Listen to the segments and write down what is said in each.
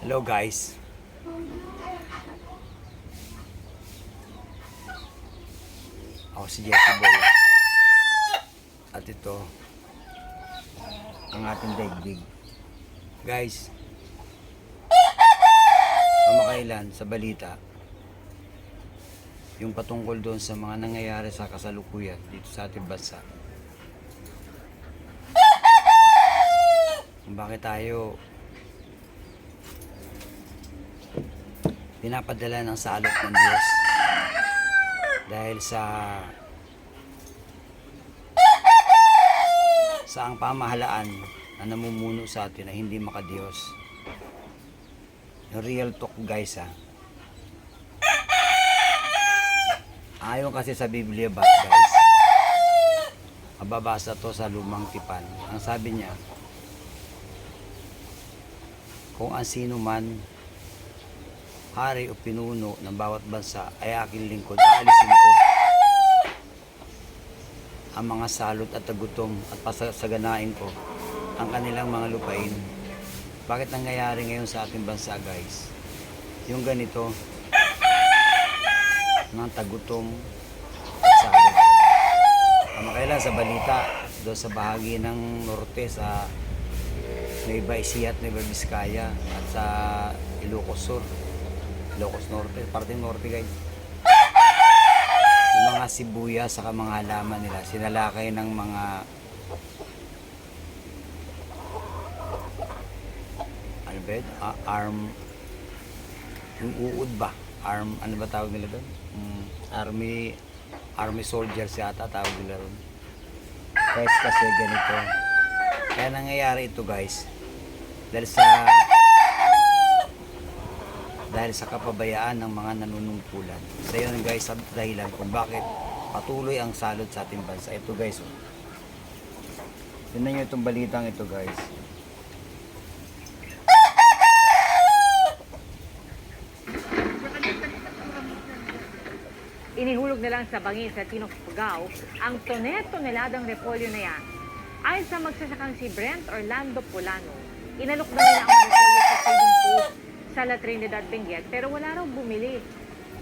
Hello guys. Ako si Jesse Boy. At ito ang ating daigdig. Guys, kamakailan sa balita yung patungkol doon sa mga nangyayari sa kasalukuyan dito sa ating bansa. Kung bakit tayo pinapadala ng salot ng Diyos dahil sa ang pamahalaan na namumuno sa atin na hindi makadiyos. Yung real talk guys ayon kasi sa Biblia guys, mababasa to sa Lumang Tipan. Ang sabi niya, kung ang sino man hari o pinuno ng bawat bansa ay aking lingkod, aalisin ko ang mga salot at tagutom at pasasaganain ko ang kanilang mga lupain. Bakit nangyayari ngayon sa ating bansa guys? Yung ganito, ng tagutom at salot. Kamakailan sa balita, doon sa bahagi ng norte sa Nueva Ecija at Nueva Vizcaya at sa Ilocos Sur, Ilocos Norte, parting norte guys. Yung mga sibuyas saka mga halaman nila, sinalakay ng mga ano ba yun? Yung uod ba? Ano ba tawag nila doon? Army soldiers yata tawag nila doon. Guys, kasi ganito. Kaya nangyayari ito guys, dahil sa kapabayaan ng mga nanunungkulan. Sa yun guys, ang dahilan kung bakit patuloy ang salot sa ating bansa. Ito guys, tingnan nyo itong balitang ito guys. Inihulog na lang sa bangin sa Tinogpugao ang toneladang repolyo na yan. Ayon sa magsasakang si Brent Orlando Polano, inalok na nila ang repolyo sa trading post sa La Trinidad, Benguet, pero wala raw bumili.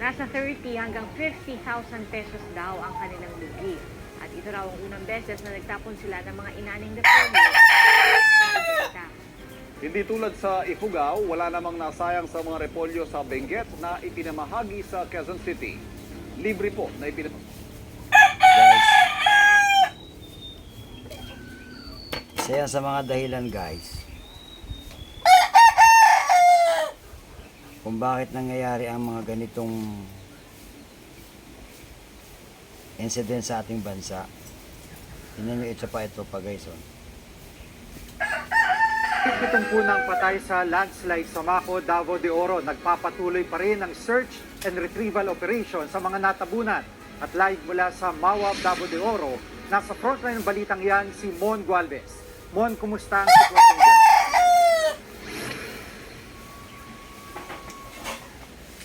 Nasa 30 hanggang 50,000 pesos daw ang kanilang lugi. At ito raw ang unang beses na nagtapon sila ng mga inaning repolyo. Hindi tulad sa Ifugao, wala namang nasayang sa mga repolyo sa Benguet na ipinamahagi sa Quezon City. Libre po na ipinamahagi. Guys, isa yan sa mga dahilan guys kung bakit nangyayari ang mga ganitong incident sa ating bansa. Tingnan nyo ito pa guys. Itong punang patay sa landslide sa Maco, Davao de Oro, nagpapatuloy pa rin ang search and retrieval operation sa mga natabunan. At live mula sa Mawa, Davao de Oro, nasa frontline ng balitang yan si Mon Gualvez. Mon, kumusta ang sitwasyon dyan?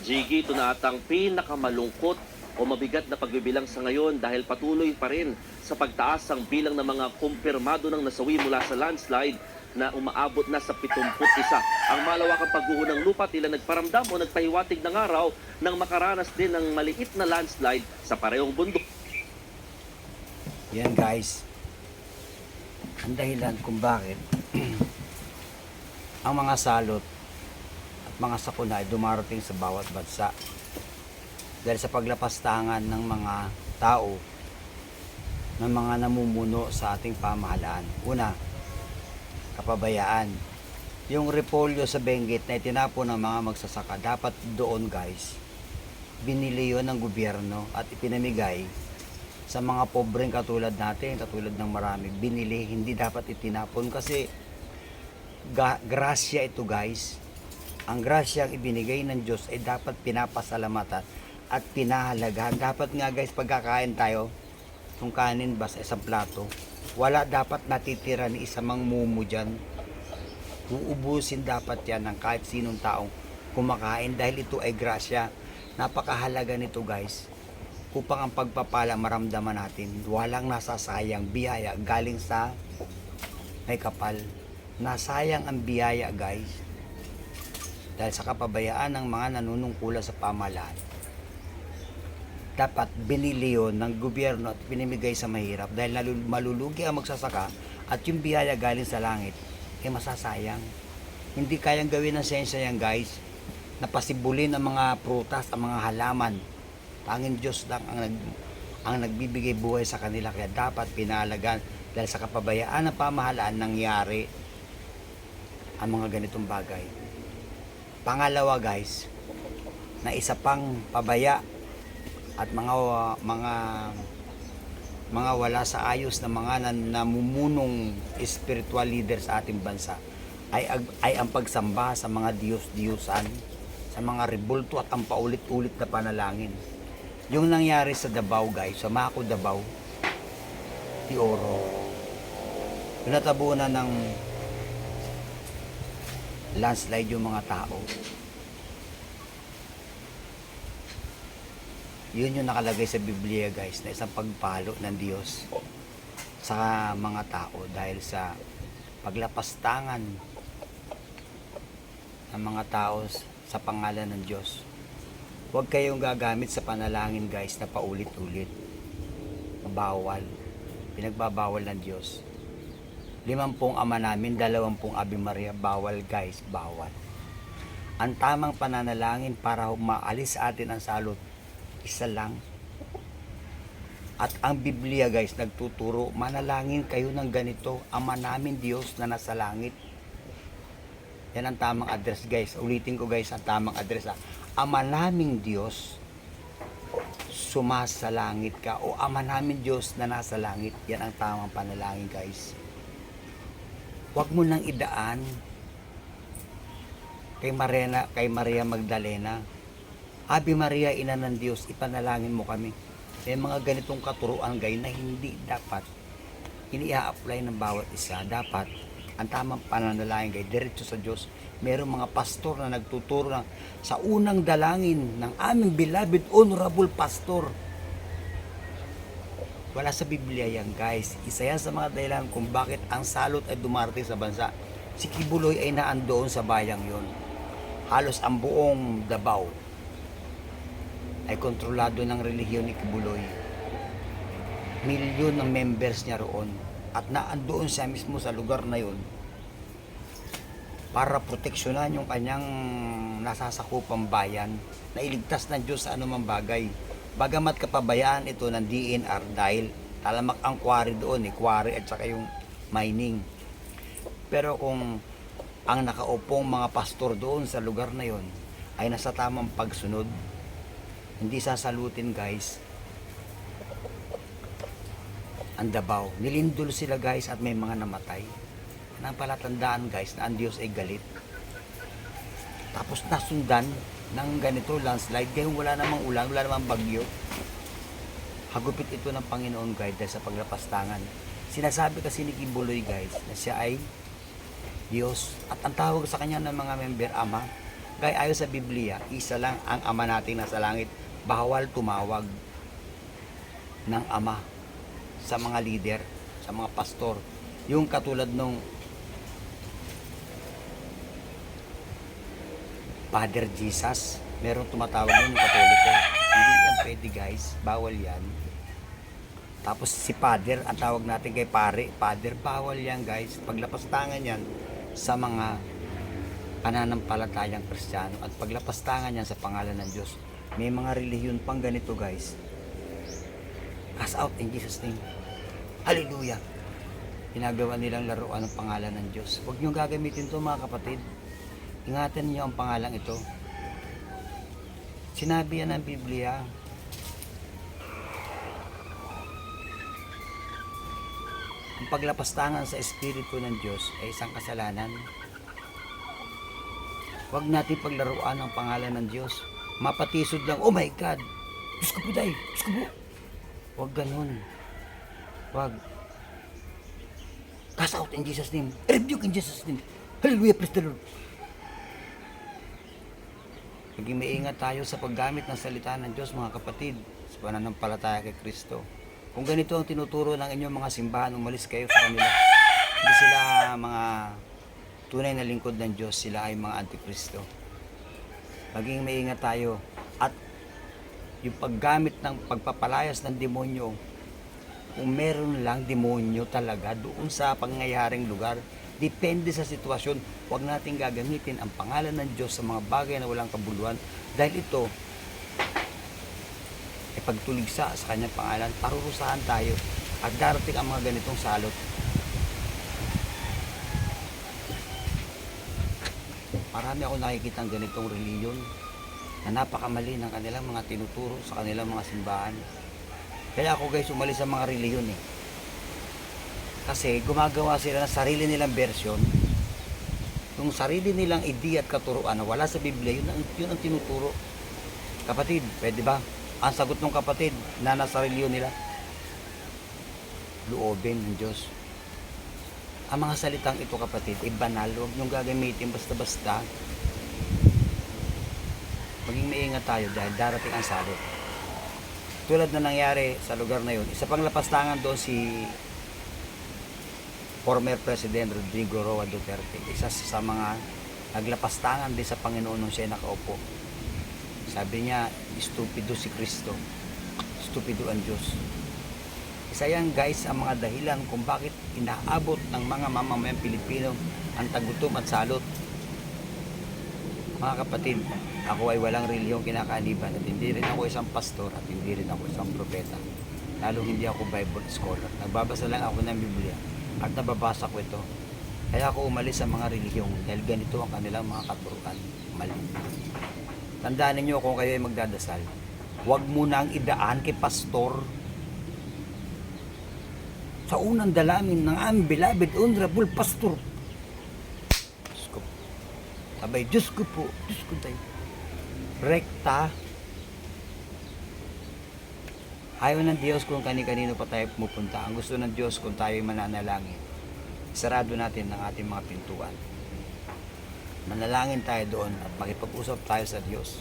Jiggy, ito na atang pinakamalungkot o mabigat na pagbibilang sa ngayon dahil patuloy pa rin sa pagtaas ang bilang ng mga kumpirmado ng nasawi mula sa landslide na umaabot na sa 71. Ang malawakang pagguho ng lupa tila nagparamdam o nagpahiwatig ng araw nang makaranas din ng maliit na landslide sa parehong bundok. Yan guys, ang dahilan kung bakit ang mga salot at mga sakuna ay dumarating sa bawat bansa dahil sa paglapastangan ng mga tao ng mga namumuno sa ating pamahalaan. Una, kapabayaan. Yung repolyo sa Benguet na itinapon ng mga magsasaka, dapat doon guys, binili yun ng gobyerno at ipinamigay sa mga pobreng katulad natin, katulad ng marami. Binili, hindi dapat itinapon kasi grasya ito guys. Ang grasya ang ibinigay ng Diyos ay dapat pinapasalamatan at pinahalagahan. Dapat nga guys, pagkakain tayo, itong kanin ba sa isang plato, wala dapat natitira ni isang mangmumu dyan. Uubusin dapat yan ng kahit sinong taong kumakain dahil ito ay grasya. Napakahalaga nito guys upang ang pagpapala maramdaman natin. Walang nasasayang biyaya galing sa may kapal. Nasayang ang biyaya guys dahil sa kapabayaan ng mga nanunungkulan sa pamahalaan. Dapat binili yun ng gobyerno at pinimigay sa mahirap dahil malulugi ang magsasaka at yung biyaya galing sa langit masasayang. Hindi kayang gawin ng siyensya yan, guys, na pasibulin ang mga prutas, ang mga halaman. Tanging Diyos lang ang nagbibigay buhay sa kanila, kaya dapat pinahalagan dahil sa kapabayaan ng pamahalaan nangyari ang mga ganitong bagay. Pangalawa, guys, na isa pang pabaya at mga wala sa ayos na mga namumunong spiritual leader sa ating bansa ay ang pagsamba sa mga Diyos-Diyosan, sa mga rebulto at ang paulit-ulit na panalangin. Yung nangyari sa Davao, guys, sa Mako, Davao de Oro, pinatabunan ng landslide yung mga tao. Yun yung nakalagay sa Biblia, guys, na isang pagpalo ng Diyos sa mga tao dahil sa paglapastangan ng mga tao sa pangalan ng Diyos. Huwag kayong gagamit sa panalangin, guys, na paulit-ulit. Bawal. Pinagbabawal ng Diyos. 50 Ama Namin, 20 Ave Maria, bawal, guys, bawal. Ang tamang pananalangin para maalis sa atin ang salot, isa lang. At ang Biblia, guys, nagtuturo, manalangin kayo ng ganito, Ama namin Diyos na nasa langit. Yan ang tamang address, guys. Ulitin ko, guys, ang tamang address. Ama naming Diyos, sumasa langit ka. O Ama namin Diyos na nasa langit. Yan ang tamang panalangin, guys. Huwag mo nang idaan kay Maria Magdalena. Ave Maria, Ina ng Diyos, ipanalangin mo kami. May mga ganitong katuruan, guys, na hindi dapat ini-apply ng bawat isa. Dapat ang tamang pananalangin, guys, diretso sa Diyos. Merong mga pastor na nagtuturo sa unang dalangin ng aming beloved honorable pastor. Wala sa Biblia yan, guys. Isa yan sa mga dahilan kung bakit ang salot ay dumarating sa bansa. Si Kibuloy ay naandoon sa bayang yon. Halos ang buong Davao ay kontrolado ng relihiyon ni Kibuloy. Milyon ng members niya roon at naandoon siya mismo sa lugar na yon para proteksyonan yung kanyang nasasakupang bayan na iligtas ng Diyos sa anumang bagay. Bagamat kapabayaan ito ng DNR dahil talamak ang quarry doon, quarry at saka yung mining. Pero kung ang nakaupong mga pastor doon sa lugar na yon ay nasa tamang pagsunod, hindi sasalutin, guys, ang Davao. Nilindol sila, guys, at may mga namatay. Nang palatandaan, guys, na ang Diyos ay galit. Tapos nasundan ng ganito landslide, kaya wala namang ulan, wala namang bagyo. Hagupit ito ng Panginoon, guys, dahil sa paglapastangan. Sinasabi kasi ni Kibuloy, guys, na siya ay Diyos. At ang tawag sa kanya ng mga member, Ama. Guys, ayon sa Biblia, isa lang ang Ama natin nasa langit. Bawal tumawag ng Ama sa mga leader, sa mga pastor. Yung katulad nung Father Jesus, meron tumatawag yun yung Katoliko. Hindi yan pwede, guys. Bawal yan. Tapos si Father, ang tawag natin kay Pare, Father, bawal yan, guys. Paglapastangan yan sa mga pananampalatayang Kristiyano at paglapastangan yan sa pangalan ng Diyos. May mga relihiyon pang ganito, guys. Cast out in Jesus' name. Hallelujah. Ginagawa nilang laruan ng pangalan ng Diyos. Huwag niyong gagamitin ito, mga kapatid. Ingatan niyo ang pangalang ito. Sinabi yan ng Biblia. Ang paglapastangan sa Espiritu ng Diyos ay isang kasalanan. Huwag natin paglaruan ang pangalan ng Diyos. Mapatisod lang, oh my God, Diyos ko po tayo, Diyos ko po. Huwag ganun. Huwag. Cast out in Jesus' name. Rebuke in Jesus' name. Hallelujah, praise the Lord. Maging maingat tayo sa paggamit ng salita ng Diyos, mga kapatid, sa pananampalataya kay Kristo. Kung ganito ang tinuturo ng inyong mga simbahan, umalis kayo sa kanila. Hindi sila mga tunay na lingkod ng Diyos, sila ay mga antikristo. maging maingat tayo. At yung paggamit ng pagpapalayas ng demonyo, kung meron lang demonyo talaga doon sa pangyayaring lugar, depende sa sitwasyon, huwag natin gagamitin ang pangalan ng Diyos sa mga bagay na walang kabuluhan, dahil ito ay pagtuligsa sa kanyang pangalan, parurusahan tayo at darating ang mga ganitong salot. Marami ako nakikita ng ganitong reliyon na napakamali ng kanilang mga tinuturo sa kanilang mga simbahan. Kaya ako guys, umalis sa mga reliyon eh. Kasi gumagawa sila ng sarili nilang version. Yung sarili nilang ideya at katuruan na wala sa Biblia, yun ang tinuturo. Kapatid, pwede ba? Ang sagot ng kapatid na nasa reliyon nila, loobin ng Diyos. Ang mga salitang ito kapatid, ay banal, huwag niyong gagamitin basta-basta. Maging maingat tayo dahil darating ang salot. Tulad na nangyari sa lugar na yun, isa pang lapastangan doon si former President Rodrigo Roa Duterte. Isa sa mga naglapastangan din sa Panginoon nung siya nakaupo. Sabi niya, stupido si Kristo, stupido ang Diyos. Isa yan guys ang mga dahilan kung bakit inaabot ng mga mamamayang Pilipino ang tagutom at salot. Mga kapatid, ako ay walang reliyong kinakaaniban at hindi rin ako isang pastor at hindi rin ako isang propeta. Lalo hindi ako Bible scholar. Nagbabasa lang ako ng Biblia at nababasa ko ito. Kaya ako umalis sa mga reliyong dahil ganito ang kanilang mga katuruan. Mali. Tandaan ninyo kung kayo ay magdadasal, huwag mo nang idaan kay pastor. Sa unang dalangin ng aming beloved honorable pastor, Diyos ko, sabay, Diyos ko po, Diyos ko tayo. Rekta. Ayaw ng Diyos kung kani-kanino pa tayo pumupunta. Ang gusto ng Diyos kung tayo mananalangin. Sarado natin ang ating mga pintuan. Manalangin tayo doon at makipag-usap tayo sa Diyos.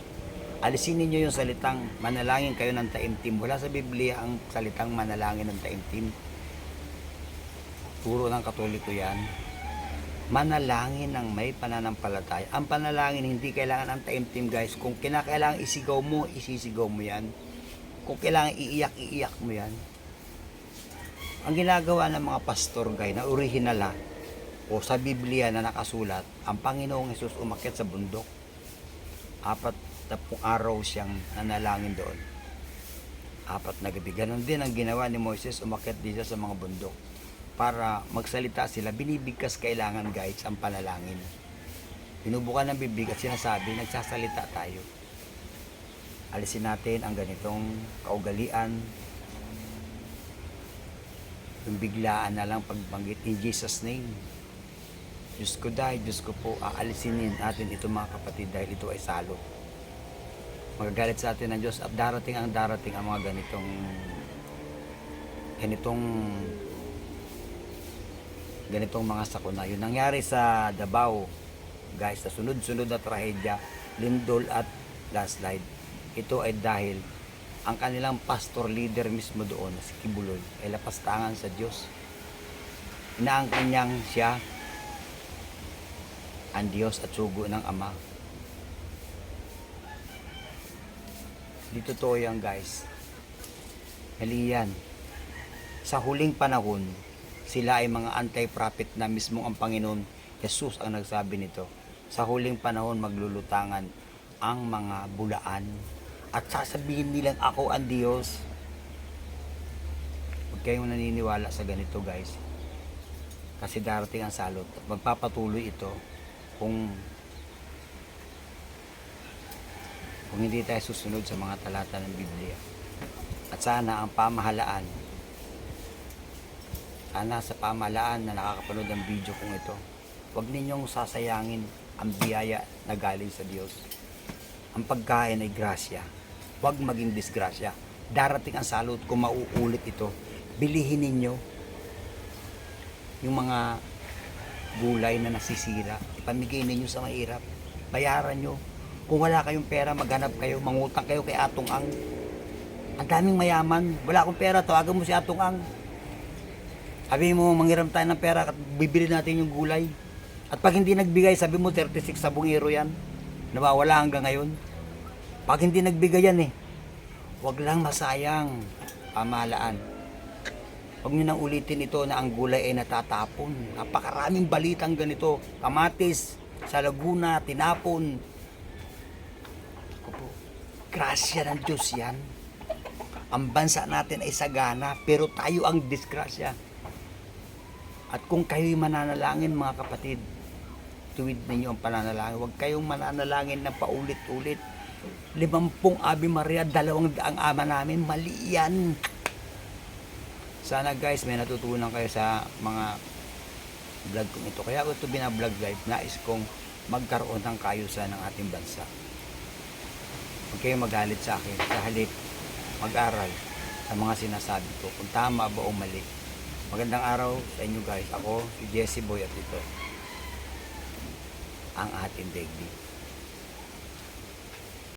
Alisin ninyo yung salitang manalangin kayo ng taimtim. Wala sa Biblia ang salitang manalangin ng taimtim. Turo ng Katoliko yan. Manalangin ng may pananampalataya. Ang panalangin hindi kailangan ang taimtim guys. Kung kinakailangan isigaw mo, isisigaw mo yan. Kung kailangan iiyak mo yan. Ang ginagawa ng mga pastor guys na orihinala o sa Biblia na nakasulat, ang Panginoong Hesus umakyat sa bundok. 40 araw siyang nanalangin doon. 4 na gabi. Ganon din ang ginawa ni Moises, umakyat din siya sa mga bundok. Para magsalita sila, binibigkas kailangan guys ang panalangin. Binubukan ng bibig at sinasabi, nagsasalita tayo. Alisin natin ang ganitong kaugalian, yung biglaan na lang pagbanggit in Jesus name. Diyos ko dahil, Diyos ko po, aalisinin natin ito mga kapatid dahil ito ay salo. Magagalit sa atin ng Diyos at darating ang mga ganitong mga sakuna. Yung nangyari sa Davao, guys, sa sunod-sunod na trahedya, lindol at landslide. Ito ay dahil ang kanilang pastor leader mismo doon, si Kibuloy, ay lapastangan sa Diyos. Inaangkin niyang siya ang Diyos at sugo ng Ama. Di totoo yan guys. Mali yan. Sa huling panahon, sila ay mga anti-prophet na mismo ang Panginoon Jesus ang nagsabi nito. Sa huling panahon maglulutangan ang mga bulaan at sasabihin nilang ako ang Diyos. Huwag kayong naniniwala sa ganito guys. Kasi darating ang salot. Magpapatuloy ito kung hindi tayo susunod sa mga talata ng Biblia. At sana ang pamahalaan, sana sa pamahalaan na nakakapanood ng video kong ito, huwag ninyong sasayangin ang biyaya na galing sa Diyos. Ang pagkain ay grasya, huwag maging disgrasya. Darating ang salot kung mauulit ito. Bilihin ninyo yung mga gulay na nasisira, ipamigay ninyo sa mahirap, bayaran nyo. Kung wala kayong pera, maghanap kayo, mangutang kayo kay Atong Ang. Ang daming mayaman, wala akong pera, tawagan mo si Atong Ang. Sabi mo, manghiram tayo ng pera at bibili natin yung gulay. At pag hindi nagbigay, sabi mo 36 sa bungero yan. nawawala hanggang ngayon. Pag hindi nagbigay yan huwag lang masayang pamahalaan. Huwag nyo nang ulitin ito na ang gulay ay natatapon. Napakaraming balitang ganito. Kamatis sa Laguna, tinapon. Ako po, grasya ng Diyos yan. Ang bansa natin ay sagana, pero tayo ang disgrasya. At kung kayo'y mananalangin, mga kapatid, tuwid ninyo ang pananalangin. Huwag kayong mananalangin ng paulit-ulit. 50 Ave Maria, 200 ang ama namin, mali yan. Sana guys, may natutunan kayo sa mga vlog kong ito. Kaya ako ito binablog guys, nais kong magkaroon ng kaayusan ng ating bansa. Huwag kayong magalit sa akin, sa halip mag-aral sa mga sinasabi ko, kung tama ba o mali. Magandang araw sa inyo guys. Ako, si Jesse Boy at ito ang ating daigdig.